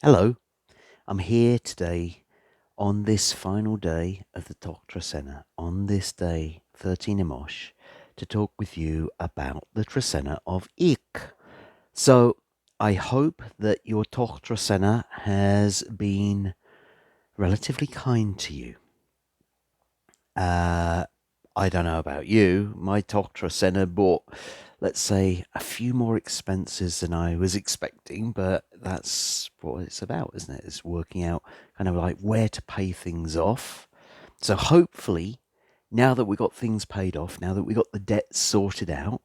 Hello, I'm here today on this final day of the Trecena, on this day 13 Imosh, to talk with you about the Trecena of Ik. So, I hope that your Trecena has been relatively kind to you. Uh, I don't know about you, my Trecena bought, let's say, a few more expenses than I was expecting, but that's what it's about, isn't it? It's working out kind of like where to pay things off. So hopefully, now that we got things paid off, now that we got the debt sorted out,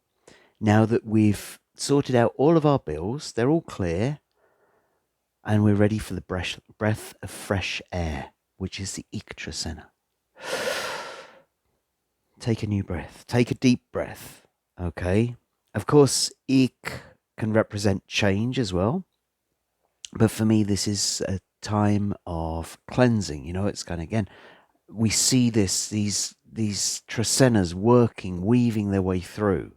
now that we've sorted out all of our bills, they're all clear, and we're ready for the breath of fresh air, which is the Yggdrasil. Take a new breath. Take a deep breath. Okay. Of course, Ik can represent change as well. But for me, this is a time of cleansing. It's kind of, again, we see these Tresenas working, weaving their way through.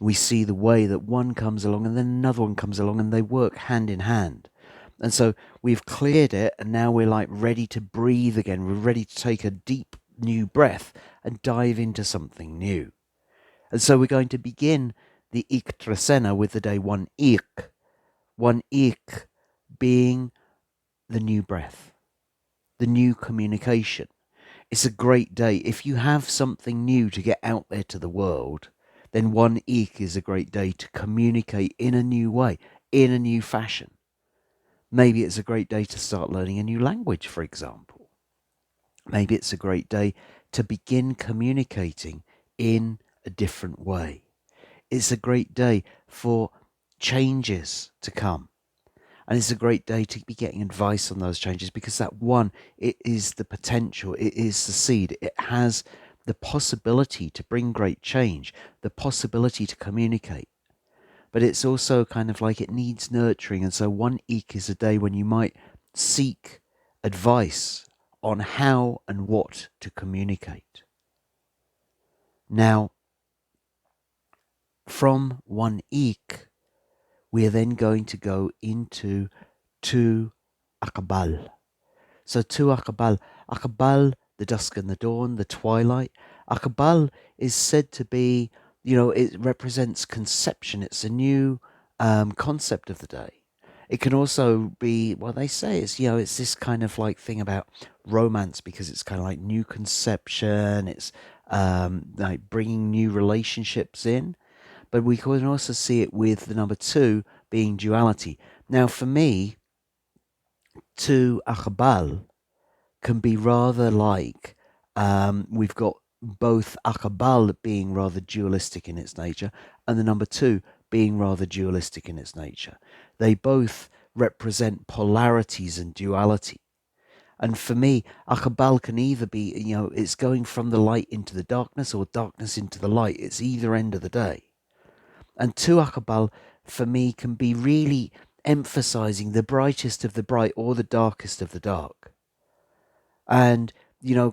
We see the way that one comes along and then another one comes along and they work hand in hand. And so we've cleared it and now we're like ready to breathe again. We're ready to take a deep new breath and dive into something new. And so we're going to begin the Ik Trecena with the day one Ik. One Ik being the new breath, the new communication. It's a great day. If you have something new to get out there to the world, then one Ik is a great day to communicate in a new way, in a new fashion. Maybe it's a great day to start learning a new language, for example. Maybe it's a great day to begin communicating in a different way. It's a great day for changes to come. And it's a great day to be getting advice on those changes because that one, it is the potential, it is the seed, it has the possibility to bring great change, the possibility to communicate. But it's also kind of like it needs nurturing. And so one Ik is a day when you might seek advice on how and what to communicate. Now, from one Ik, we are then going to go into two Aq'ab'al. So two Aq'ab'al. Aq'ab'al, the dusk and the dawn, the twilight. Aq'ab'al is said to be, it represents conception. It's a new concept of the day. It can also be, well, they say it's this kind of like thing about romance because it's kind of like new conception. It's like bringing new relationships in. But we can also see it with the number two being duality. Now, for me, two Aq'ab'al can be rather like we've got both Aq'ab'al being rather dualistic in its nature and the number two being rather dualistic in its nature. They both represent polarities and duality. And for me, Aq'ab'al can either be, it's going from the light into the darkness or darkness into the light. It's either end of the day. And two Aq'ab'al, for me, can be really emphasizing the brightest of the bright or the darkest of the dark. And,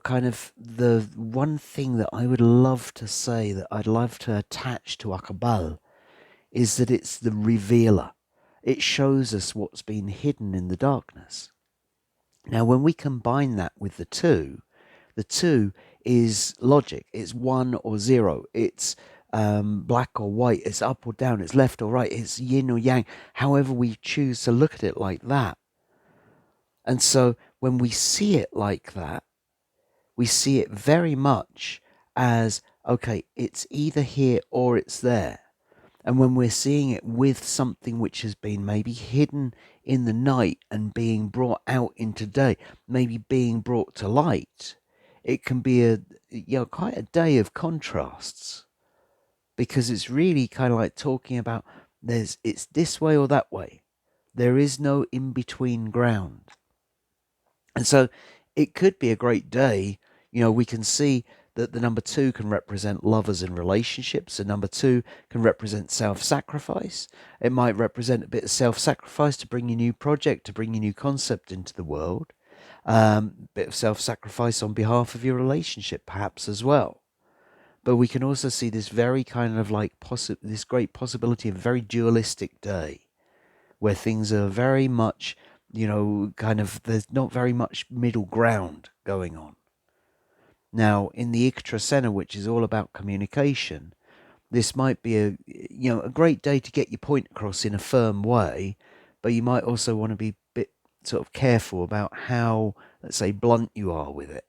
kind of the one thing that I would love to say that I'd love to attach to Aq'ab'al is that it's the revealer. It shows us what's been hidden in the darkness. Now, when we combine that with the two is logic. It's one or zero. It's black or white. It's up or down. It's left or right. It's yin or yang. However we choose to look at it like that. And so when we see it like that, we see it very much as, okay, it's either here or it's there. And when we're seeing it with something which has been maybe hidden in the night and being brought out into day, maybe being brought to light, it can be quite a day of contrasts because it's really kind of like talking about it's this way or that way. There is no in between ground. And so it could be a great day. We can see that the number two can represent lovers and relationships. The number two can represent self-sacrifice. It might represent a bit of self-sacrifice to bring your new project, to bring your new concept into the world. Bit of self-sacrifice on behalf of your relationship, perhaps as well. But we can also see this very kind of like this great possibility of a very dualistic day where things are very much kind of, there's not very much middle ground going on. Now, in the Aq'ab'al, which is all about communication, this might be a great day to get your point across in a firm way, but you might also want to be a bit sort of careful about how, let's say, blunt you are with it.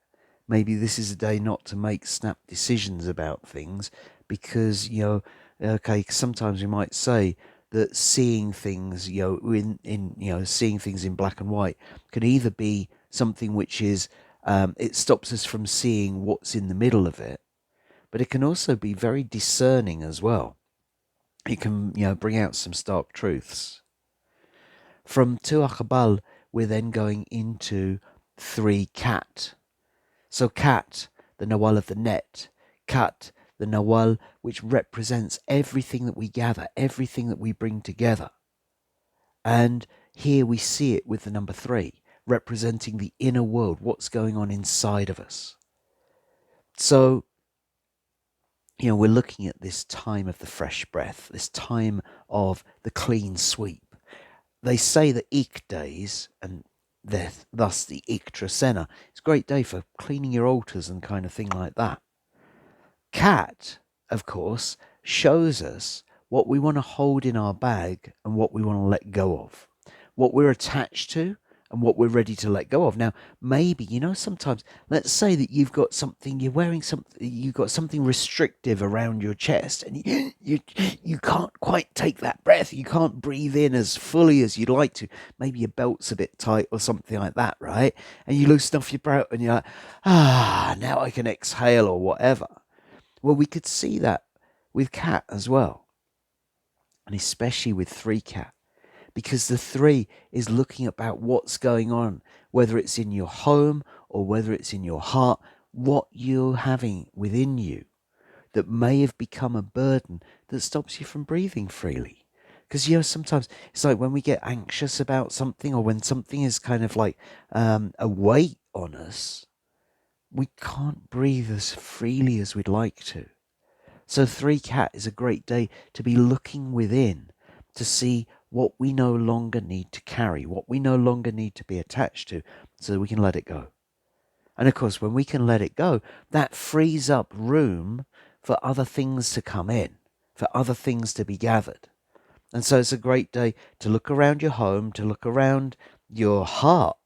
Maybe this is a day not to make snap decisions about things because, okay, sometimes we might say that seeing things, seeing things in black and white can either be something which is, it stops us from seeing what's in the middle of it, but it can also be very discerning as well. It can, bring out some stark truths. From 2 Aq'ab'al, we're then going into 3 Kat. So Kat, the Nawal of the net. Kat, the Nawal which represents everything that we gather, everything that we bring together. And here we see it with the number 3, representing the inner world, what's going on inside of us. So, we're looking at this time of the fresh breath, this time of the clean sweep. They say that Ik days, and thus the Ik Trecena, it's a great day for cleaning your altars and kind of thing like that. Kat, of course, shows us what we want to hold in our bag and what we want to let go of, what we're attached to and what we're ready to let go of. Now, maybe, sometimes, let's say that you've got something, you're wearing something, you've got something restrictive around your chest and you can't quite take that breath. You can't breathe in as fully as you'd like to. Maybe your belt's a bit tight or something like that, right? And you loosen off your belt and you're like, now I can exhale or whatever. Well, we could see that with Kat as well, and especially with 3 Kat, because the 3 is looking about what's going on, whether it's in your home or whether it's in your heart, what you're having within you that may have become a burden that stops you from breathing freely. Because, sometimes it's like when we get anxious about something or when something is kind of like a weight on us, we can't breathe as freely as we'd like to. So 3 Kat is a great day to be looking within to see what we no longer need to carry, what we no longer need to be attached to, so that we can let it go. And of course, when we can let it go, that frees up room for other things to come in, for other things to be gathered. And so it's a great day to look around your home, to look around your heart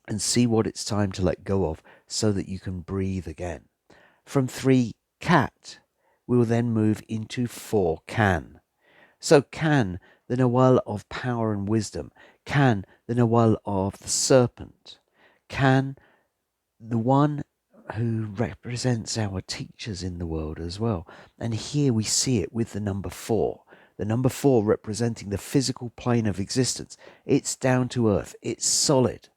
and see what it's time to let go of so that you can breathe again. From 3 Kat, we will then move into 4 Kan. So Kan, the Nawal of power and wisdom. Kan, the Nawal of the serpent. Kan, the one who represents our teachers in the world as well. And here we see it with the number 4. The number 4 representing the physical plane of existence. It's down to earth. It's solid.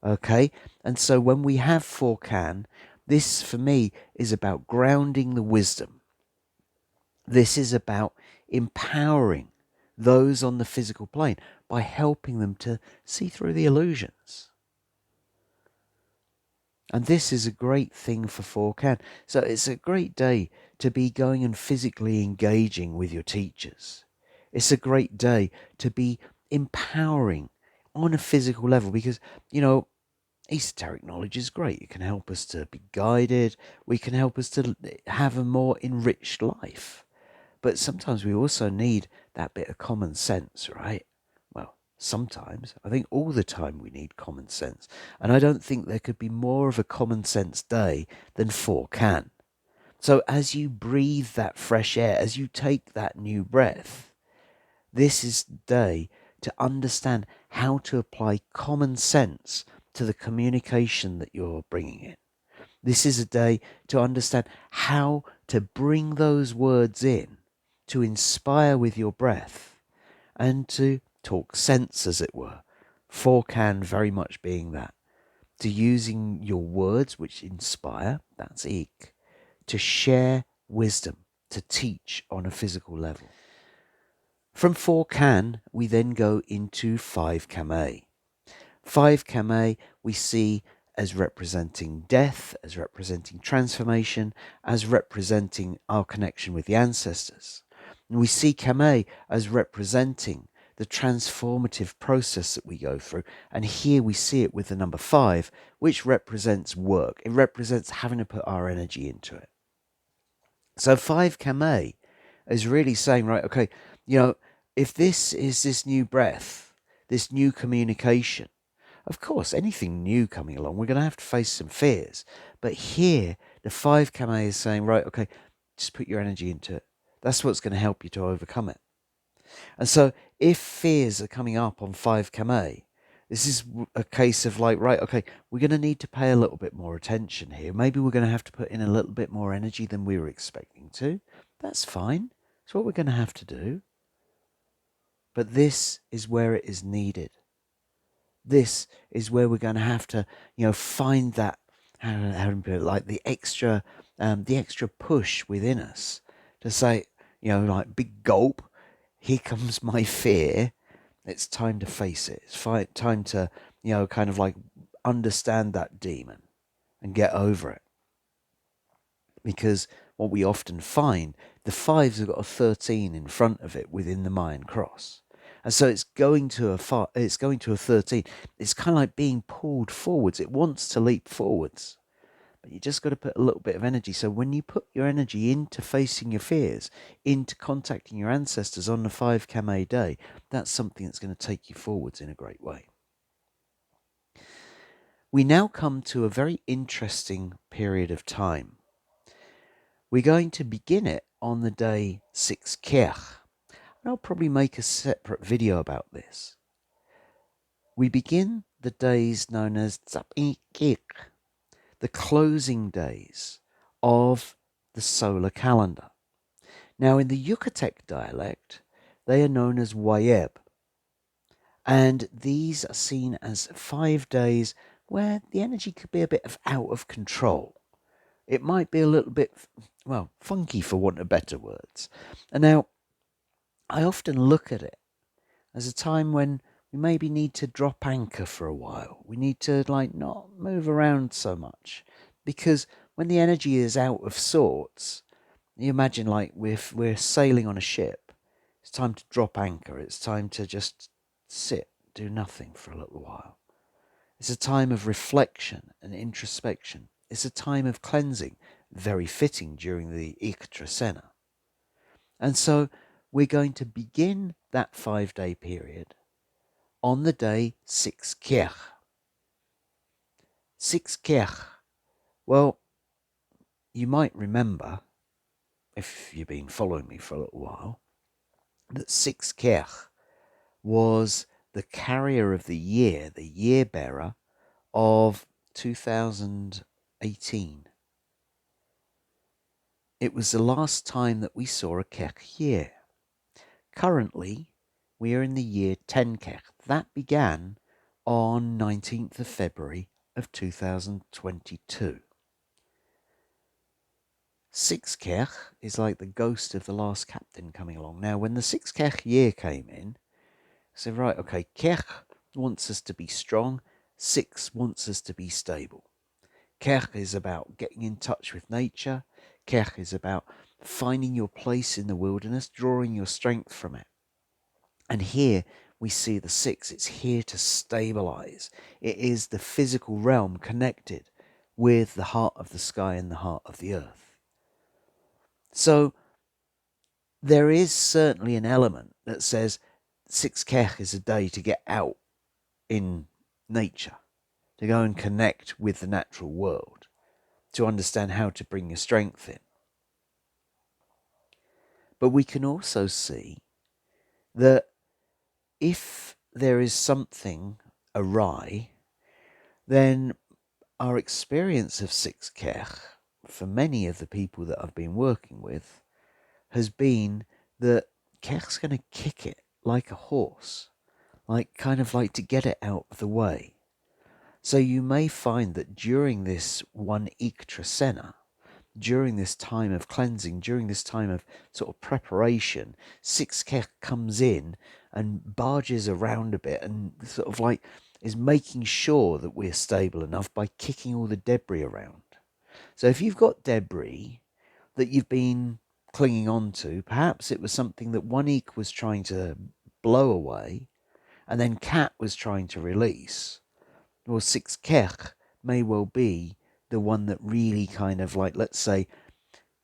Okay? And so when we have 4 Kan, this for me is about grounding the wisdom. This is about empowering those on the physical plane by helping them to see through the illusions. And this is a great thing for 4 Kan. So it's a great day to be going and physically engaging with your teachers. It's a great day to be empowering on a physical level because, esoteric knowledge is great. It can help us to be guided. We can help us to have a more enriched life. But sometimes we also need that bit of common sense, right? Well, sometimes. I think all the time we need common sense. And I don't think there could be more of a common sense day than 4 Kan. So as you breathe that fresh air, as you take that new breath, this is the day to understand how to apply common sense to the communication that you're bringing in. This is a day to understand how to bring those words in, to inspire with your breath, and to talk sense, as it were. 4 Kan very much being that. To using your words, which inspire, that's Ik, to share wisdom, to teach on a physical level. From 4 Kan, we then go into 5 Kame. 5 Kame we see as representing death, as representing transformation, as representing our connection with the ancestors. And we see Kame as representing the transformative process that we go through. And here we see it with the number 5, which represents work. It represents having to put our energy into it. So 5 Kame is really saying, right, okay, if this is this new breath, this new communication, of course, anything new coming along, we're going to have to face some fears. But here, the 5 Kame is saying, right, okay, just put your energy into it. That's what's going to help you to overcome it. And so if fears are coming up on 5 Kame, this is a case of like, right, okay, we're going to need to pay a little bit more attention here. Maybe we're going to have to put in a little bit more energy than we were expecting to. That's fine. It's what we're going to have to do. But this is where it is needed. This is where we're going to have to, find that, how to put it, like the extra push within us to say, like big gulp, here comes my fear. It's time to face it. It's time to, kind of like understand that demon and get over it. Because what we often find, the 5s have got a 13 in front of it within the Mayan cross. And so it's going to a 13. It's kind of like being pulled forwards. It wants to leap forwards. But you just got to put a little bit of energy. So when you put your energy into facing your fears, into contacting your ancestors on the 5 Kame day, that's something that's going to take you forwards in a great way. We now come to a very interesting period of time. We're going to begin it on the day 6 Kech. And I'll probably make a separate video about this. We begin the days known as Tz'i, the closing days of the solar calendar. Now, in the Yucatec dialect, they are known as Wayeb. And these are seen as 5 days where the energy could be a bit out of control. It might be a little bit, funky for want of better words. And now, I often look at it as a time when we maybe need to drop anchor for a while. We need to not move around so much, because when the energy is out of sorts, you imagine we're sailing on a ship. It's time to drop anchor. It's time to just sit, do nothing for a little while. It's a time of reflection and introspection. It's a time of cleansing, very fitting during the Trecena. And so we're going to begin that 5-day period on the day 6 Kech. 6 Kech. Well, you might remember, if you've been following me for a little while, that 6 Kech was the carrier of the year bearer of 2018. It was the last time that we saw a Kech year. Currently, we are in the year 10 Kech. That began on 19th of February of 2022. 6 Kech is like the ghost of the last captain coming along. Now, when the 6 Kech year came in, I said, right, okay, Kech wants us to be strong, 6 wants us to be stable. Kech is about getting in touch with nature. Kech is about finding your place in the wilderness, drawing your strength from it. And here we see the 6. It's here to stabilize. It is the physical realm connected with the heart of the sky and the heart of the earth. So there is certainly an element that says 6 Kech is a day to get out in nature, to go and connect with the natural world, to understand how to bring your strength in. But we can also see that if there is something awry, then our experience of 6 Kech, for many of the people that I've been working with, has been that Kech's going to kick it like a horse, kind of to get it out of the way. So you may find that during this one Trecena, during this time of cleansing, during this time of sort of preparation, 6 Kech comes in and barges around a bit and sort of is making sure that we're stable enough by kicking all the debris around. So if you've got debris that you've been clinging on to, perhaps it was something that one Eek was trying to blow away, and then Cat was trying to release. Well, 6 Kech may well be the one that really kind of like, let's say,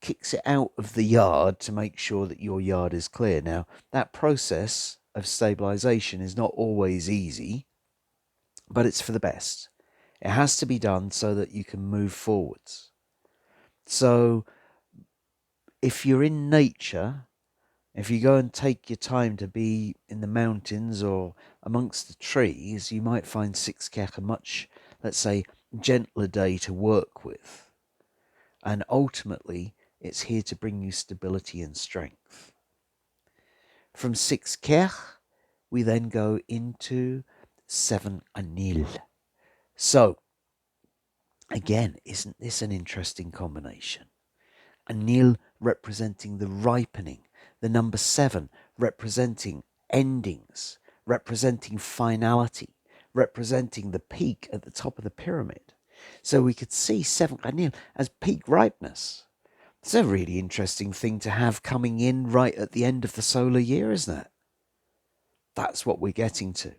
kicks it out of the yard to make sure that your yard is clear. Now, that process of stabilization is not always easy, but it's for the best. It has to be done so that you can move forwards. So if you're in nature, if you go and take your time to be in the mountains or amongst the trees, you might find 6 Kech a much, let's say, gentler day to work with. And ultimately, it's here to bring you stability and strength. From 6 Kech, we then go into 7 Anil. So, again, isn't this an interesting combination? Anil representing the ripening, the number 7 representing endings, representing finality, representing the peak at the top of the pyramid. So we could see 7 Anil as peak ripeness. It's a really interesting thing to have coming in right at the end of the solar year, isn't it? That's what we're getting to.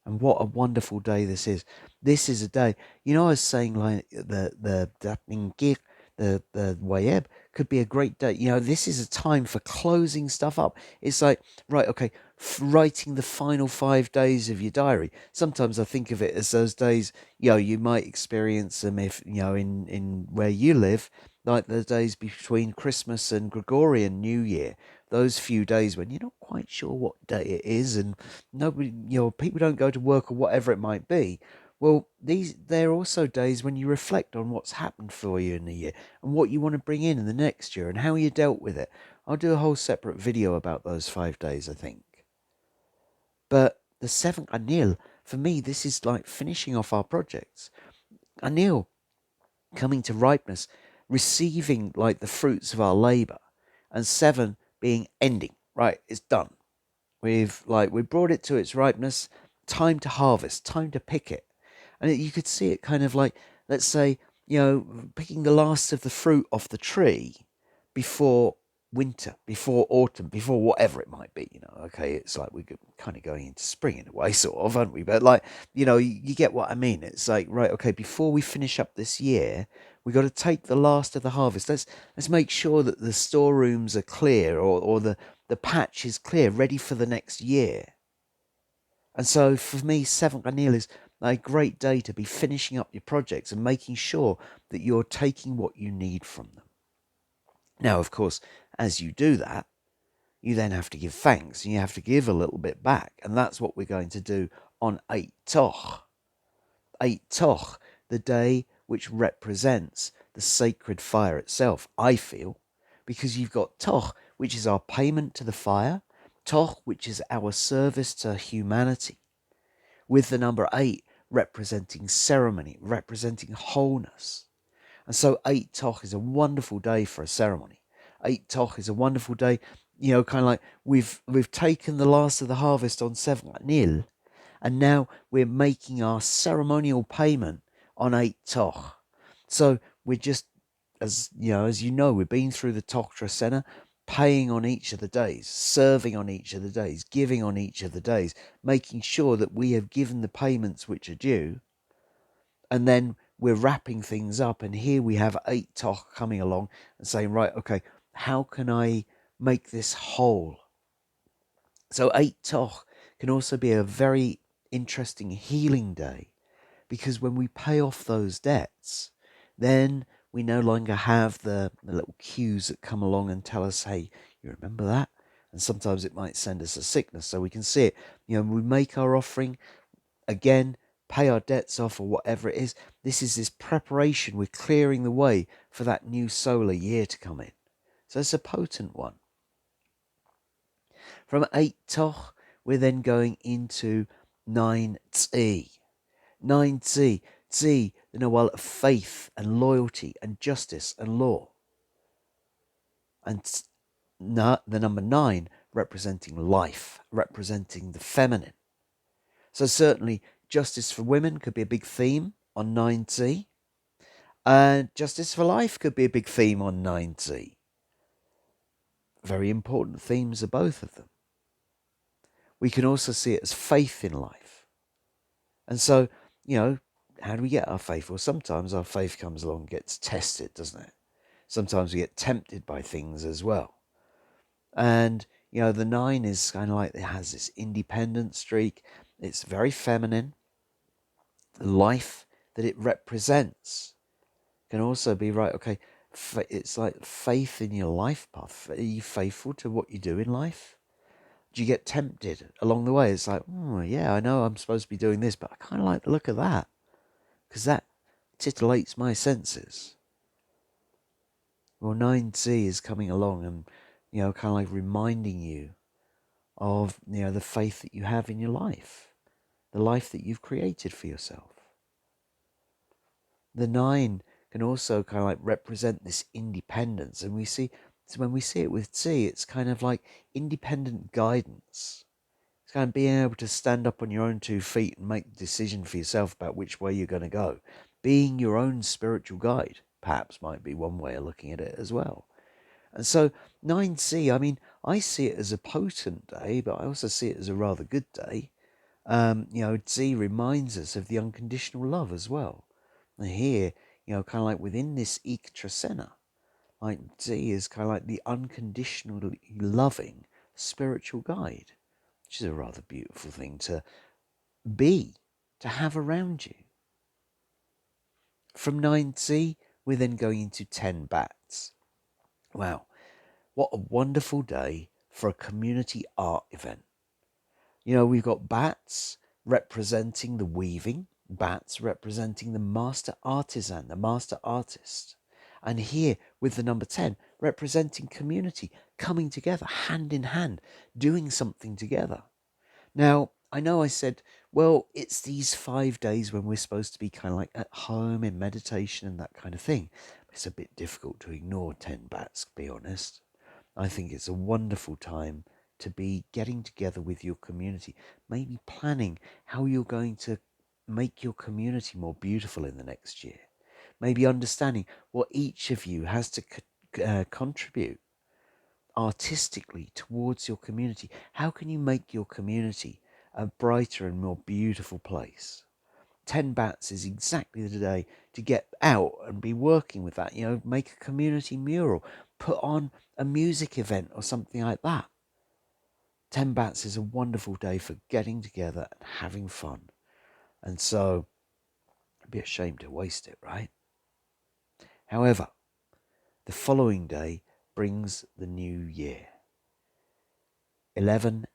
And what a wonderful day this is. This is a day, I was saying like the Wayeb could be a great day. This is a time for closing stuff up. It's like, right, okay, writing the final 5 days of your diary. Sometimes I think of it as those days, you might experience them if, in where you live, like the days between Christmas and Gregorian New Year. Those few days when you're not quite sure what day it is and nobody, people don't go to work or whatever it might be. Well, they're also days when you reflect on what's happened for you in the year and what you want to bring in the next year and how you dealt with it. I'll do a whole separate video about those 5 days, I think. But the 7th Anil, for me, this is like finishing off our projects. Anil, coming to ripeness, receiving like the fruits of our labor, and 7 being ending. Right, it's done. We brought it to its ripeness. Time to harvest. Time to pick it. And you could see it kind of like, let's say, picking the last of the fruit off the tree before winter, before autumn, before whatever it might be. Okay, it's like we're kind of going into spring in a way, sort of, aren't we? But like, you get what I mean. It's like, right, okay, before we finish up this year, we got to take the last of the harvest. Let's make sure that the storerooms are clear, or the patch is clear, ready for the next year. And so for me, 7th Anil is a great day to be finishing up your projects and making sure that you're taking what you need from them. Now, of course, as you do that, you then have to give thanks and you have to give a little bit back. And that's what we're going to do on 8 Toch. 8 Toch, the day which represents the sacred fire itself, I feel, because you've got Toch, which is our payment to the fire, Toch, which is our service to humanity, with the number 8 representing ceremony, representing wholeness. And so 8 Toch is a wonderful day for a ceremony. 8 Toch is a wonderful day, kind of like we've taken the last of the harvest on 7th Anil, and now we're making our ceremonial payment on 8 Toch. So we're just, as we've been through the Toch Trecena, paying on each of the days, serving on each of the days, giving on each of the days, making sure that we have given the payments which are due, and then we're wrapping things up. And here we have 8 Toch coming along and saying, right, okay, how can I make this whole? So 8 Toch can also be a very interesting healing day, because when we pay off those debts, then we no longer have the little cues that come along and tell us, hey, you remember that? And sometimes it might send us a sickness. So we can see it. We make our offering, again, pay our debts off or whatever it is. This is this preparation. We're clearing the way for that new solar year to come in. So it's a potent one. From 8 Toch, we're then going into 9 Tz'i. 9 Tz'i. Tz'i, the Nawal of faith and loyalty and justice and law. And the number 9 representing life, representing the feminine. So certainly justice for women could be a big theme on 9 Tz'i. And justice for life could be a big theme on 9 Tz'i. Very important themes are both of them. We can also see it as faith in life. And so, how do we get our faith? Well, sometimes our faith comes along and gets tested, doesn't it? Sometimes we get tempted by things as well. And, the 9 is kind of like, it has this independent streak. It's very feminine. The life that it represents can also be right. Okay, it's like faith in your life path. Are you faithful to what you do in life? Do you get tempted along the way? It's like, yeah, I know I'm supposed to be doing this, but I kind of like the look of that because that titillates my senses. Well, 9Tz'i is coming along and, kind of like reminding you of, the faith that you have in your life, the life that you've created for yourself. The 9 can also kind of like represent this independence. And so when we see it with Tz'i, it's kind of like independent guidance. It's kind of being able to stand up on your own 2 feet and make the decision for yourself about which way you're going to go. Being your own spiritual guide, perhaps, might be one way of looking at it as well. And so 9Tz'i, I mean, I see it as a potent day, but I also see it as a rather good day. Tz'i reminds us of the unconditional love as well. And here, kind of like within this Trecena, like Tz'i is kind of like the unconditionally loving spiritual guide, which is a rather beautiful thing to have around you. From 9Tz'i, we're then going into 10 bats. Wow, what a wonderful day for a community art event. We've got bats representing the weaving, bats representing the master artisan, the master artist. And here with the number 10, representing community, coming together, hand in hand, doing something together. Now, I know I said, well, it's these 5 days when we're supposed to be kind of like at home in meditation and that kind of thing. It's a bit difficult to ignore 10 bats, to be honest. I think it's a wonderful time to be getting together with your community, maybe planning how you're going to make your community more beautiful in the next year. Maybe understanding what each of you has to contribute artistically towards your community. How can you make your community a brighter and more beautiful place? 10 bats is exactly the day to get out and be working with that. Make a community mural, put on a music event or something like that. 10 bats is a wonderful day for getting together and having fun. And so, I'd be ashamed to waste it, right? However, the following day brings the new year. 11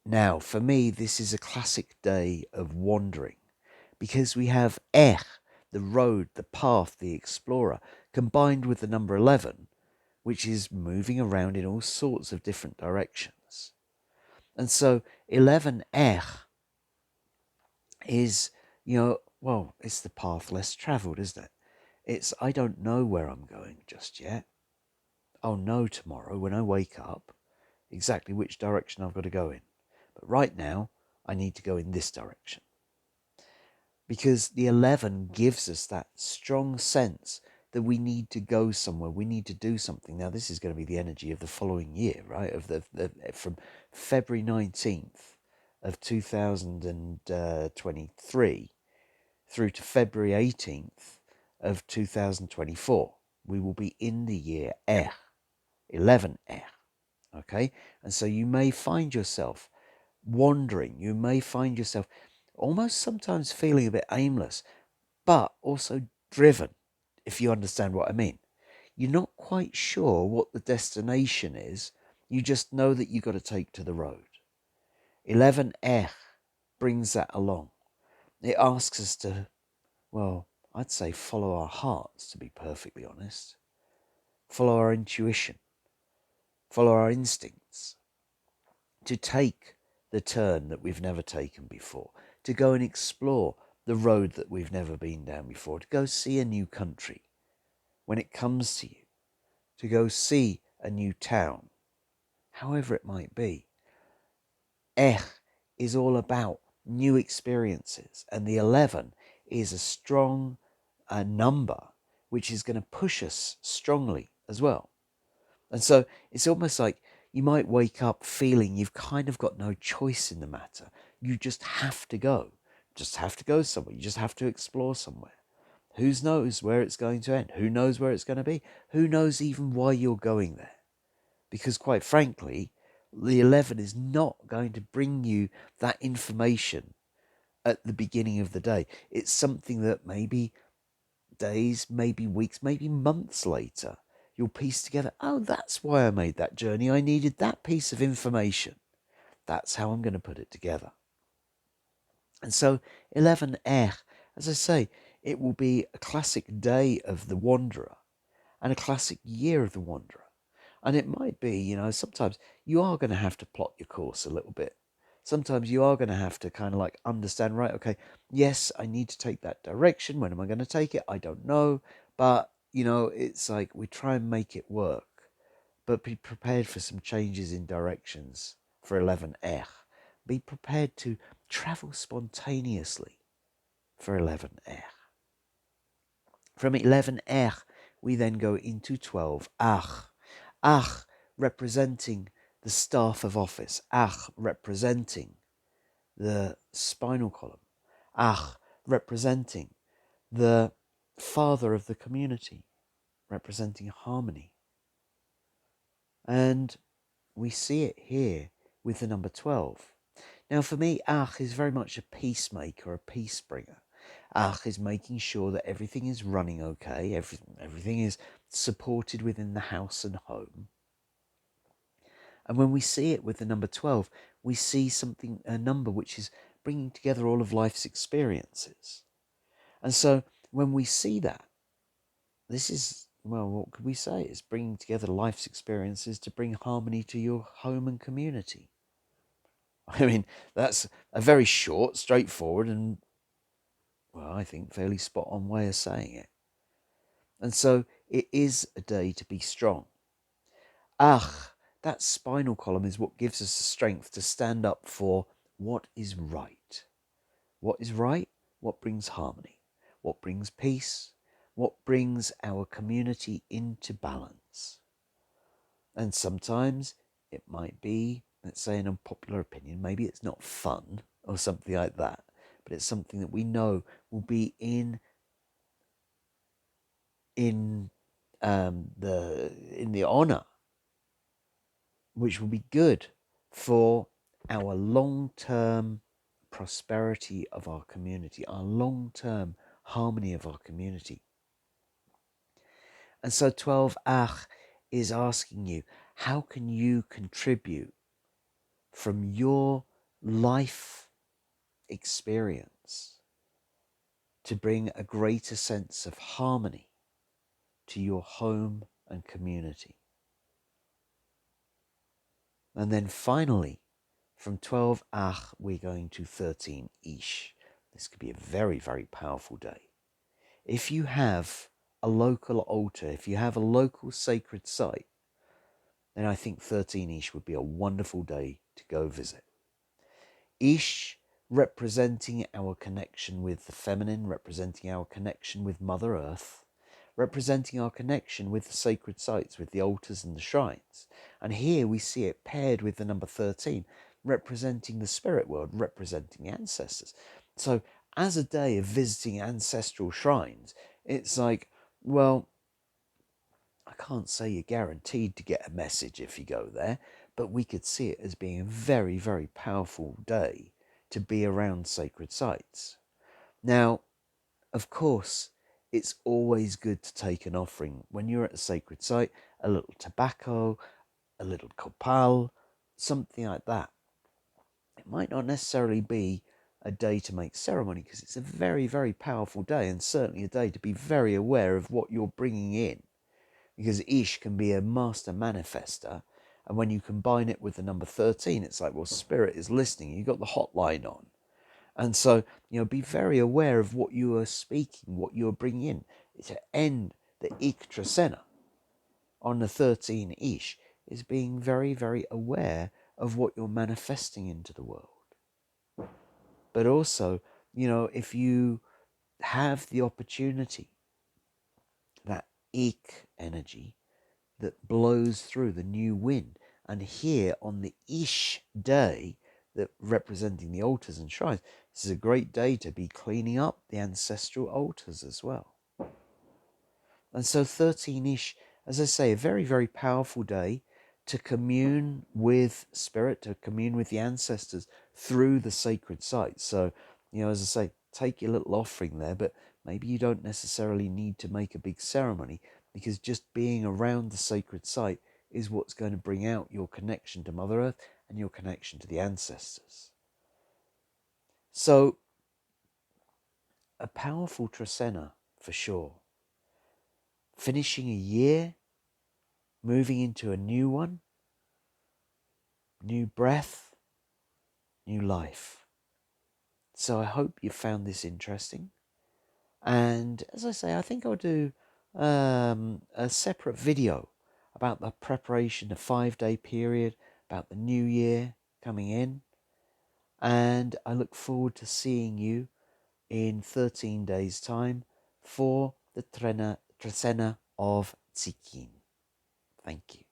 Now, for me, this is a classic day of wandering because we have the road, the path, the explorer, combined with the number 11, which is moving around in all sorts of different directions. And so 11 is, it's the path less travelled, isn't it? It's, I don't know where I'm going just yet. I'll know tomorrow when I wake up exactly which direction I've got to go in. But right now, I need to go in this direction. Because the 11 gives us that strong sense that we need to go somewhere, we need to do something. Now, this is going to be the energy of the following year, right? Of from February 19th of 2023 through to February 18th of 2024. We will be in the year 11 okay? And so you may find yourself wandering. You may find yourself almost sometimes feeling a bit aimless, but also driven, if you understand what I mean. You're not quite sure what the destination is. You just know that you've got to take to the road. 11 brings that along. It asks us to, well, I'd say follow our hearts, to be perfectly honest. Follow our intuition. Follow our instincts. To take the turn that we've never taken before. To go and explore the road that we've never been down before. To go see a new country when it comes to you. To go see a new town. However it might be. Is all about new experiences. And the 11 is a strong number which is going to push us strongly as well. And so it's almost like, You might wake up feeling you've kind of got no choice in the matter. You just have to go. Just have to go somewhere. You just have to explore somewhere. Who knows where it's going to end? Who knows where it's going to be? Who knows even why you're going there? Because quite frankly, the 11 is not going to bring you that information at the beginning of the day. It's something that maybe days, maybe weeks, maybe months later, you'll piece together, oh, that's why I made that journey. I needed that piece of information. That's how I'm going to put it together. And so 11 as I say, it will be a classic day of the wanderer and a classic year of the wanderer. And it might be, sometimes you are going to have to plot your course a little bit. Sometimes you are going to have to kind of like understand, right, okay, yes, I need to take that direction. When am I going to take it? I don't know. But, it's like we try and make it work. But be prepared for some changes in directions for 11 Be prepared to travel spontaneously for 11 From 11 we then go into 12 Ach representing the staff of office. Ach representing the spinal column. Ach representing the father of the community, representing harmony. And we see it here with the number 12. Now for me, Ach is very much a peacemaker, a peace bringer. Ach is making sure that everything is running okay, everything is supported within the house and home. And when we see it with the number 12, we see a number which is bringing together all of life's experiences. And so when we see that, this is, well, what could we say? It's bringing together life's experiences to bring harmony to your home and community. I mean, that's a very short, straightforward, and, well, I think fairly spot on way of saying it. And so it is a day to be strong. That spinal column is what gives us the strength to stand up for what is right. What is right? What brings harmony? What brings peace? What brings our community into balance? And sometimes it might be, let's say, an unpopular opinion, maybe it's not fun or something like that, but it's something that we know will be in the honor, which will be good for our long-term prosperity of our community, our long-term harmony of our community. And so 12 Ach is asking you, how can you contribute from your life experience to bring a greater sense of harmony to your home and community? And then finally, from 12 Ach, we're going to 13 Ish. This could be a very, very powerful day. If you have a local altar, if you have a local sacred site, then I think 13 Ish would be a wonderful day to go visit. Ish representing our connection with the feminine, representing our connection with Mother Earth, representing our connection with the sacred sites, with the altars and the shrines. And here we see it paired with the number 13, representing the spirit world, representing ancestors. So as a day of visiting ancestral shrines, it's like, well, I can't say you're guaranteed to get a message if you go there, but we could see it as being a very, very powerful day to be around sacred sites. Now, of course, it's always good to take an offering when you're at a sacred site, a little tobacco, a little copal, something like that. It might not necessarily be a day to make ceremony because it's a very, very powerful day, and certainly a day to be very aware of what you're bringing in, because Ish can be a master manifester. And when you combine it with the number 13, it's like, well, spirit is listening. You've got the hotline on. And so, be very aware of what you are speaking, what you are bringing in. To end the Trecena on the 13 Ish is being very, very aware of what you're manifesting into the world. But also, if you have the opportunity, that Ik energy that blows through, the new wind, And here on the Ish day, that representing the altars and shrines, this is a great day to be cleaning up the ancestral altars as well. And so 13-ish, as I say, a very, very powerful day to commune with spirit, to commune with the ancestors through the sacred site. So, as I say, take your little offering there, but maybe you don't necessarily need to make a big ceremony, because just being around the sacred site is what's going to bring out your connection to Mother Earth and your connection to the ancestors. So, a powerful Trecena for sure. Finishing a year, moving into a new one, new breath, new life. So I hope you found this interesting. And as I say, I think I'll do a separate video about the preparation, the 5-day period, about the new year coming in. And I look forward to seeing you in 13 days' time for the Trecena of Tz'i. Thank you.